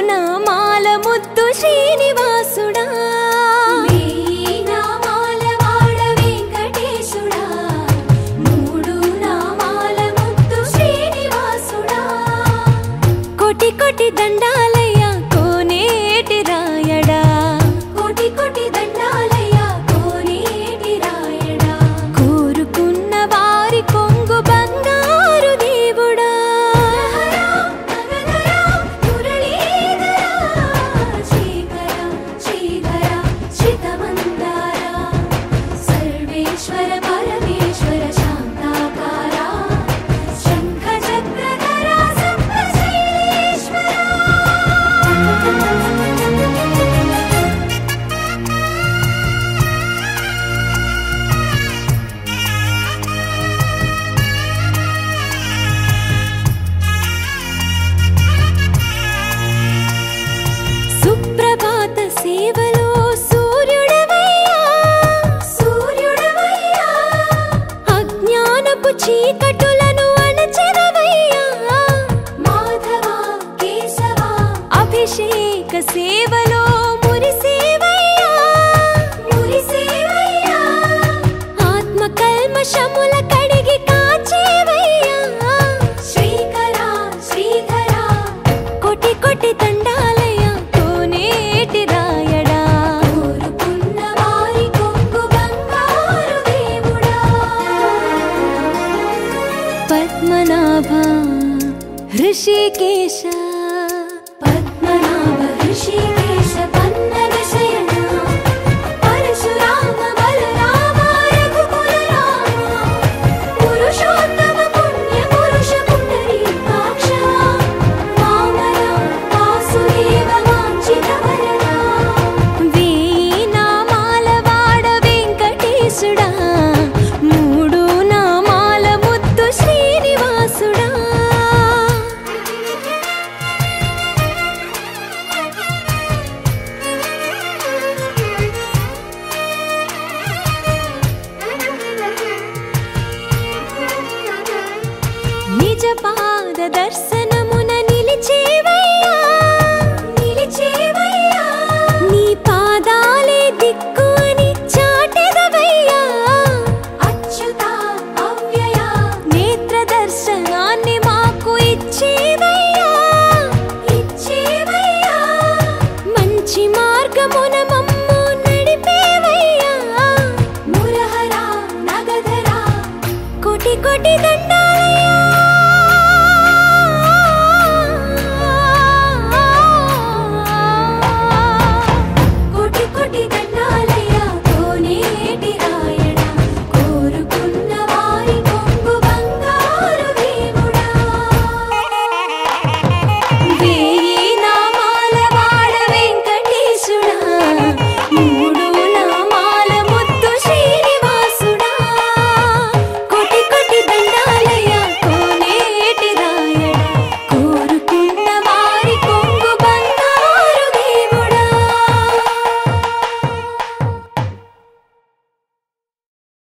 నామాల ముద్దు శ్రీనివాసుడా కోటి కోటి దండాలయ్యా కోనేటి రాయడా కోటి కోటి దండాలయ్యా కోనేటి రాయడా కోరుకున్న వారి కొంగు బంగారు దేవుడా శ్రీకర శ్రీధర శ్రితమందార సర్వేశ్వర పరమేశ్వర శాంతాకార శంఖ చక్రధర సుప్రభాత సేవలో సూర్యుడవయ్యా సూర్యుడవయ్యా అజ్ఞానపు చీకటులను అణచెదవయ్యా మాధవ కేశవ అభిషేక సేవలో మురిసేవయ్యా మురిసేవయ్యా ఆత్మ కల్మషముల కడిగి కాచేవయ్యా శ్రీకర శ్రీధర కోటి కోటి దండాలయ్యా కోనేటి రాయడా కోరుకున్న వారి కొంగు బంగారు దేవుడా పద్మనాభ హృషికేశ పద్మనాభ హృషికేశ పన్నగ శయన పరశురామ బలరామ రఘుకుల రామ పురుషోత్తమ పుణ్య పురుష పుండరీకాక్ష వామన వాసుదేవ వాంఛిత వరద వేయి నామాల వాడ వెంకటేశుడా మూడు నామాల ముద్దు శ్రీనివాసుడా నిజ పాద దర్శనమున నిలిచేవయ్యా నిలిచేవయ్యా నీ పాదాలే దిక్కు అని చాటెదవయ్యా అచ్యుత అవ్యయ నేత్ర దర్శనాన్ని మాకు ఇచ్చేవయ్యా ఇచ్చేవయ్యా మంచి మార్గమున